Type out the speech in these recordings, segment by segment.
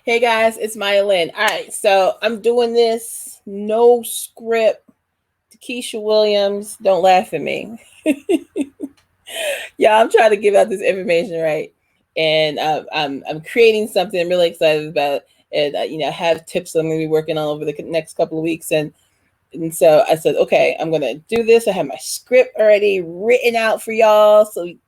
Hey guys, it's Maya Lynn. All right, so I'm doing this no script to Keisha Williams. Don't laugh at me. Yeah, I'm trying to give out this information right, and I'm creating something I'm really excited about, and have tips I'm going to be working on over the next couple of weeks, and so I said, okay, I'm going to do this. I have my script already written out for y'all, so we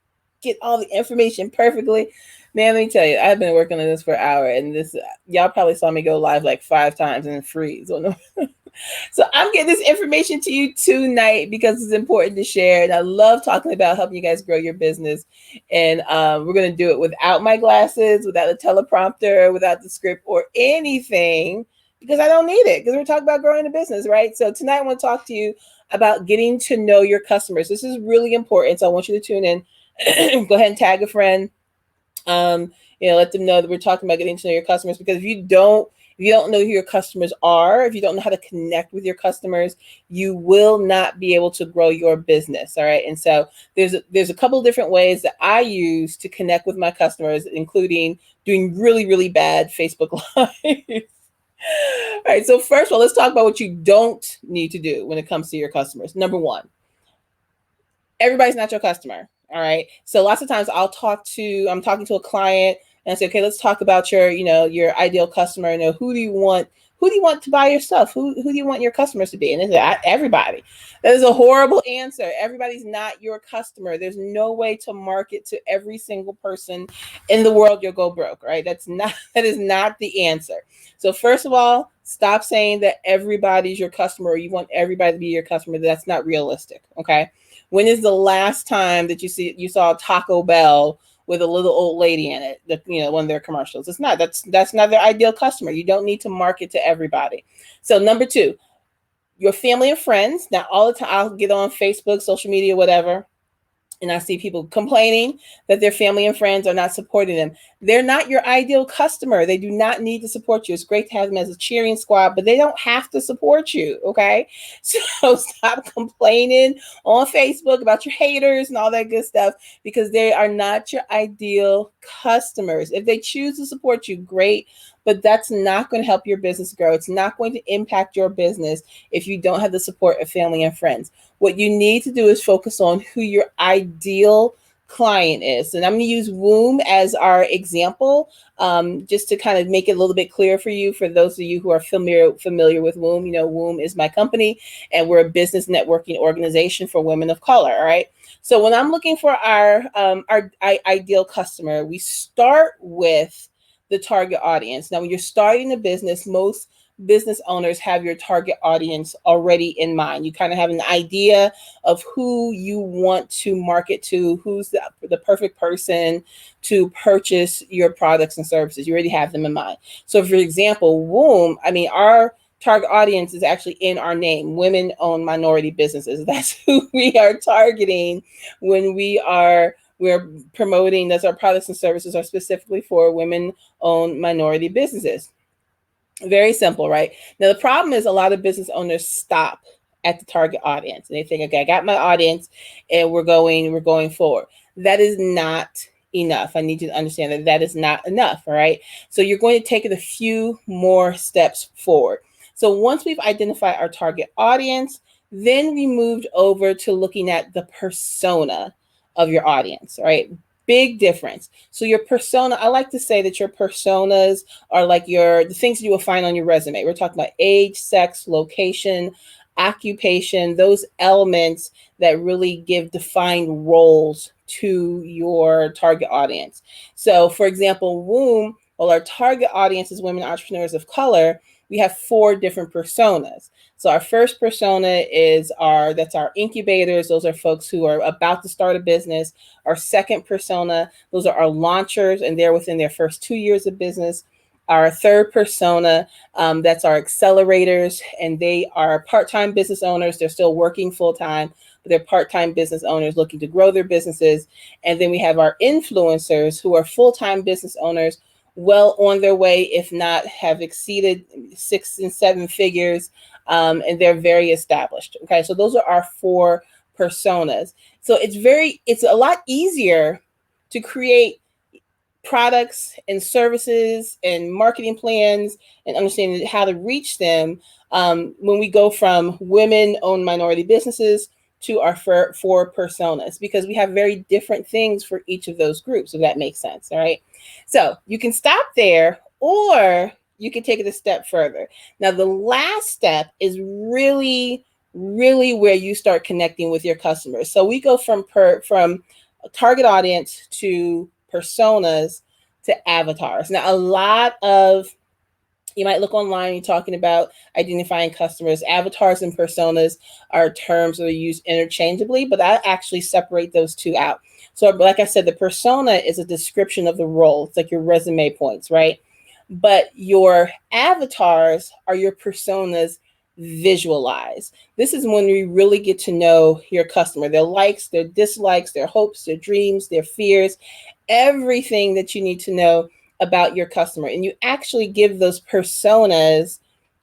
get all the information perfectly. Man, let me tell you, I've been working on this for an hour, and this y'all probably saw me go live like 5 times and then freeze. So I'm getting this information to you tonight because it's important to share. And I love talking about helping you guys grow your business. And we're going to do it without my glasses, without a teleprompter, without the script or anything because I don't need it because we're talking about growing a business, right? So tonight I want to talk to you about getting to know your customers. This is really important. So I want you to tune in. Go ahead and tag a friend. Let them know that we're talking about getting to know your customers because if you don't know who your customers are, if you don't know how to connect with your customers, you will not be able to grow your business. All right. And so there's a couple of different ways that I use to connect with my customers, including doing really, really bad Facebook Live. All right. So first of all, let's talk about what you don't need to do when it comes to your customers. Number one, everybody's not your customer. All right. So lots of times I'm talking to a client and I say, okay, let's talk about your ideal customer. Who do you want to buy your stuff? Who do you want your customers to be? And they say, everybody. That is a horrible answer. Everybody's not your customer. There's no way to market to every single person in the world. You'll go broke, right? That is not the answer. So first of all, stop saying that everybody's your customer or you want everybody to be your customer. That's not realistic. Okay. When is the last time that you saw Taco Bell with a little old lady in it? One of their commercials. It's not. That's not their ideal customer. You don't need to market to everybody. So number two, your family and friends. Now all the time I'll get on Facebook, social media, whatever, and I see people complaining that their family and friends are not supporting them. They're not your ideal customer. They do not need to support you. It's great to have them as a cheering squad, but they don't have to support you. Okay. So stop complaining on Facebook about your haters and all that good stuff because they are not your ideal customers. If they choose to support you, great. But that's not going to help your business grow. It's not going to impact your business if you don't have the support of family and friends. What you need to do is focus on who your ideal client is. And I'm going to use W.O.M.B as our example, just to kind of make it a little bit clear for you, for those of you who are familiar with W.O.M B. W.O.M B is my company, and we're a business networking organization for women of color. All right. So when I'm looking for our ideal customer, we start with the target audience. Now, when you're starting a business, most business owners have your target audience already in mind. You kind of have an idea of who you want to market to, who's the perfect person to purchase your products and services. You already have them in mind. So, for example, W.O.M B, our target audience is actually in our name, women-owned minority businesses. That's who we are targeting when we're promoting that our products and services are specifically for women-owned minority businesses. Very simple, right? Now, the problem is a lot of business owners stop at the target audience and they think, okay, I got my audience and we're going forward. That is not enough. I need you to understand that is not enough. All right. So you're going to take it a few more steps forward. So once we've identified our target audience, then we moved over to looking at the persona of your audience, right? Big difference. So your persona, I like to say that your personas are like the things you will find on your resume. We're talking about age, sex, location, occupation, those elements that really give defined roles to your target audience. So for example, W.O.M B, well, our target audience is women entrepreneurs of color. We have 4 different personas. So our first persona that's our incubators. Those are folks who are about to start a business. Our second persona, those are our launchers, and they're within their first 2 years of business. Our third persona, that's our accelerators, and they are part-time business owners. They're still working full-time, but they're part-time business owners looking to grow their businesses. And then we have our influencers, who are full-time business owners, well on their way, if not have exceeded 6 and 7 figures, and they're very established. Okay, so those are our 4 personas. So it's a lot easier to create products and services and marketing plans and understanding how to reach them, when we go from women-owned minority businesses to our four personas, because we have very different things for each of those groups, if that makes sense. All right. So you can stop there, or you can take it a step further. Now, the last step is really, really where you start connecting with your customers. So we go from target audience to personas to avatars. Now, a lot of you might look online, you're talking about identifying customers. Avatars and personas are terms that are used interchangeably, but I actually separate those two out. So, like I said, the persona is a description of the role. It's like your resume points, right? But your avatars are your personas visualized. This is when we really get to know your customer, their likes, their dislikes, their hopes, their dreams, their fears, everything that you need to know about your customer. And you actually give those personas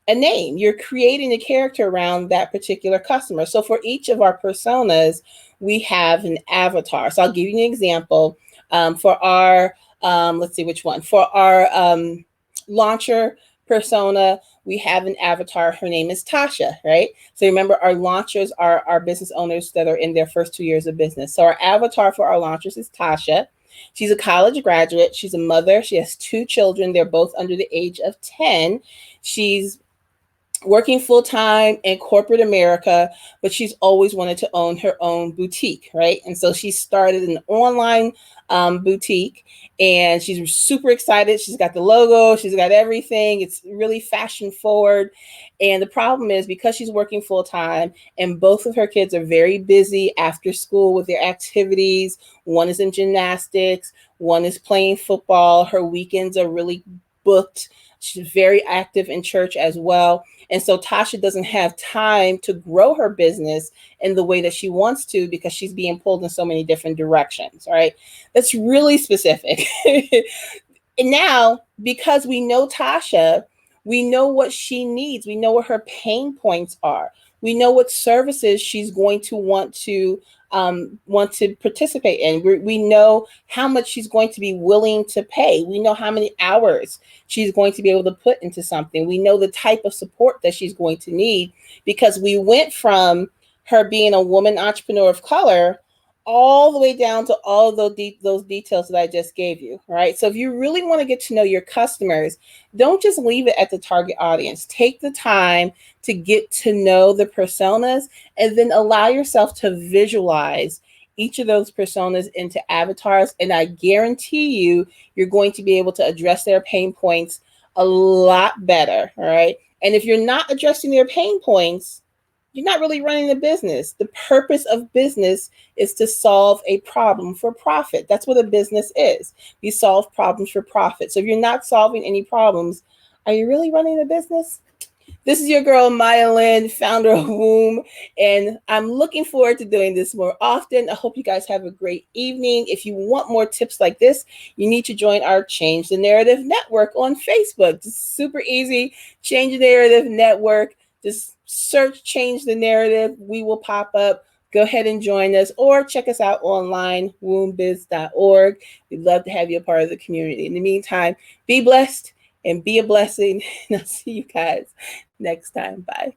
a name. You're creating a character around that particular customer. So for each of our personas, we have an avatar. So I'll give you an example. For our, let's see which one. For our launcher persona, we have an avatar. Her name is Tasha, right? So remember, our launchers are our business owners that are in their first 2 years of business. So our avatar for our launchers is Tasha. She's a college graduate. She's a mother. She has 2 children. They're both under the age of 10. She's working full time in corporate America, but she's always wanted to own her own boutique, right? And so she started an online boutique, and she's super excited. She's got the logo, she's got everything. It's really fashion forward. And the problem is, because she's working full time and both of her kids are very busy after school with their activities, one is in gymnastics, one is playing football, her weekends are really booked. She's very active in church as well. And so Tasha doesn't have time to grow her business in the way that she wants to, because she's being pulled in so many different directions, right? That's really specific. And now, because we know Tasha, we know what she needs. We know what her pain points are. We know what services she's going to want to participate in. We know how much she's going to be willing to pay. We know how many hours she's going to be able to put into something. We know the type of support that she's going to need, because we went from her being a woman entrepreneur of color all the way down to all of those details that I just gave you, right? So if you really want to get to know your customers, don't just leave it at the target audience. Take the time to get to know the personas, and then allow yourself to visualize each of those personas into avatars. And I guarantee you, you're going to be able to address their pain points a lot better, all right? And if you're not addressing their pain points, you're not really running a business. The purpose of business is to solve a problem for profit. That's what a business is. We solve problems for profit. So if you're not solving any problems, are you really running a business? This is your girl, Maya Lynn, founder of W.O.M.B, and I'm looking forward to doing this more often. I hope you guys have a great evening. If you want more tips like this, you need to join our Change the Narrative Network on Facebook. Just super easy. Change the Narrative Network. Just search Change the Narrative. We will pop up. Go ahead and join us, or check us out online, wombbiz.org. We'd love to have you a part of the community. In the meantime, be blessed and be a blessing. And I'll see you guys next time. Bye.